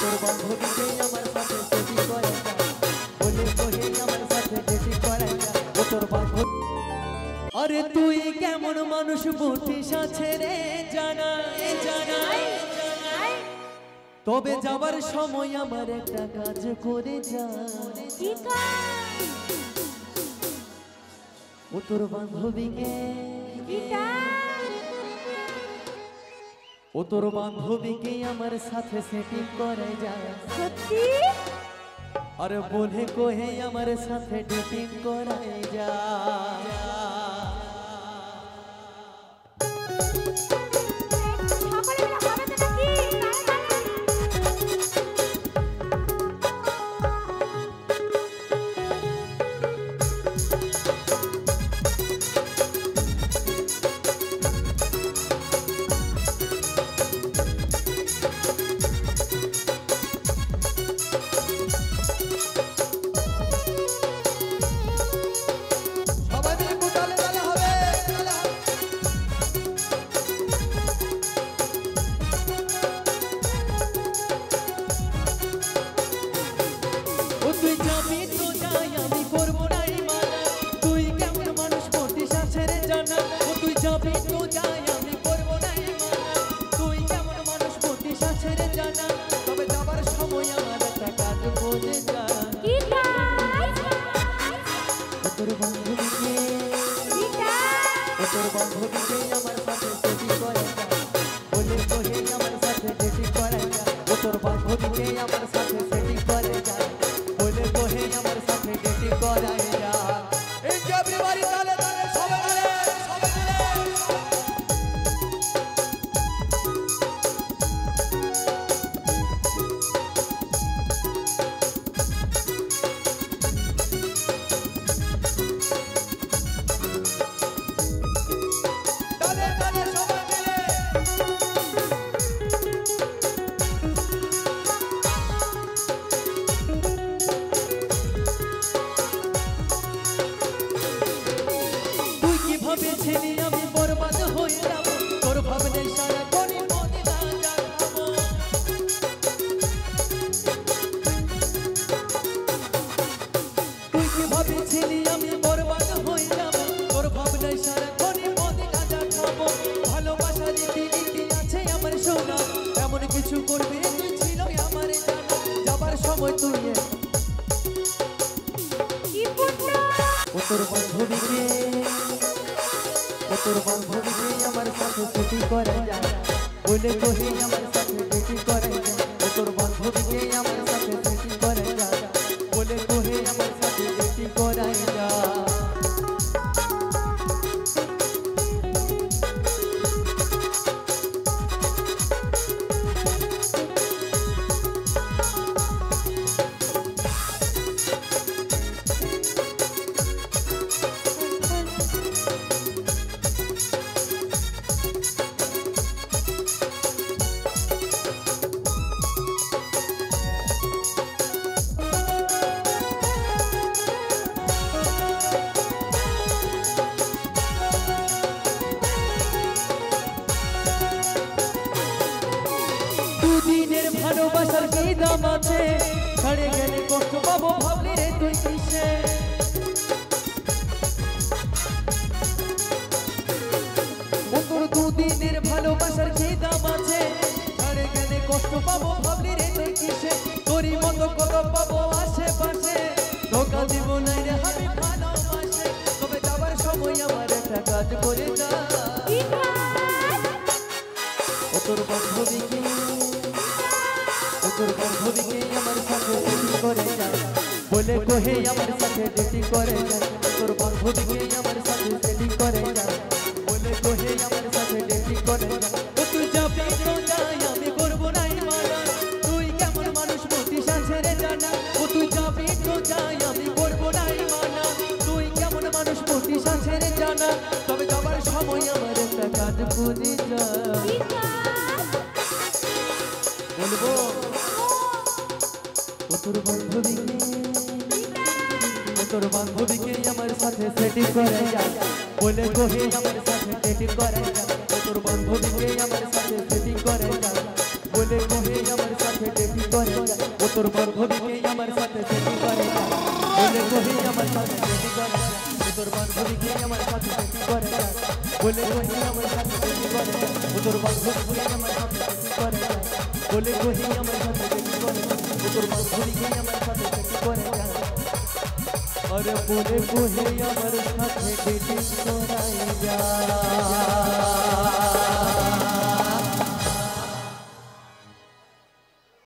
তোর বান্ধবীকে আমার সাথে সেটি করে বলে কহে আমার সাথে যেটি করে ও তোর বান্ধবী। আরে তুই কেমন মানুষ বুঝিস আছে রে জানা জানা, তবে যাবার সময় আমার একটা কাজ করে যা। ও তোর বান্ধবীকে ও তোর বান্ধবীকে আমার সাথে সেটিং করে যায় সত্যি। আরে বলে কহে আমার সাথে ডেটিং করে যায়। তোর বান্ধবীকে আমার সাথে সেটি করে বলে কহে আমার সাথে যেটি করে ও তোর বান্ধবীকে আমার সাথে সেটি করে বলে কহে আমার সাথে যেটি করে এই যে এভরিবডি তালে তালে সবাই মিলে ভেবেছিলি আমি বরবাদ হয়ে যাব তোর ভাবনে সারা কোনি মনে না যাবো। তুই কি ভেবেছিলি আমি বরবাদ হয়ে যাব তোর ভাবনে সারা কোনি মনে না যাবো। ভালোবাসা রীতি নীতি আছে আমার সোনা এমন কিছু করবে তুই ছিল আমার জানা যাবার সময় তুই ও তোর বান্ধবীকে তোর বান্ধবীকে আমার সাথে সেটি করে যায় বলে কহে আমার সাথে যেটি করে তোর বান্ধবীকে আমার সাথে সেটি করে যায় বলে কহে আমার সাথে যেটি করে যায়। দুদিনের ভালোবাসার কি দাম আছে ছাড়ে গেলে কষ্ট পাবো ভাবলি রে তুই কিসে। ও তোর দুদিনের ভালোবাসার কি দাম আছে ছাড়ে গেলে কষ্ট পাবো ভাবলি রে তুই কিসে। তোরই মতো কত পাবো আশেপাশে ধোকা দিব নাই রে আমি ভালোবাসে তবে যাবার সময় আমার একটা কাজ করে যা। ও তোর বান্ধবীকে তোর বান্ধবীকে আমার সাথে যেটি করে যায় বলে কহে আমার সাথে যেটি করে যায় তোর বান্ধবীকে আমার সাথে সেটি করে যায় বলে কহে আমার সাথে যেটি করে যায়। ও তুই যাবি তো যাই আমি করবো নাই মানা তুই কেমন মানুষ বুঝিস আছে রে জানা। ও তুই যাবি তো যাই আমি করবো নাই মানা তুই কেমন মানুষ বুঝিস আছে রে জানা তবে যাবার সময় আমার একটা কাজ করে যায় বলবো। তোর বান্ধবীকে আমার সাথে সেটি করে যায় বলে কহে আমার সাথে সেটি করে যায় তোর বান্ধবীকে আমার সাথে সেটি করে যায় বলে কহে আমার সাথে সেটি করে যায় ও তোর বান্ধবীকে আমার সাথে সেটি করে যায় বলে কহি আমার সাথে সেটি করে যায় ও তোর বান্ধবীকে আমার সাথে সেটি করে যায় বলে কহি আমার সাথে সেটি করে যায় ও তোর বান্ধবীকে আমার সাথে সেটি করে যায় বলে কহি আমার সাথে সেটি করে যায় ও তোর বান্ধবীকে আমার সাথে সেটি করে যায় अरे बोले को है अमर साथे डेटिंग कराई जा।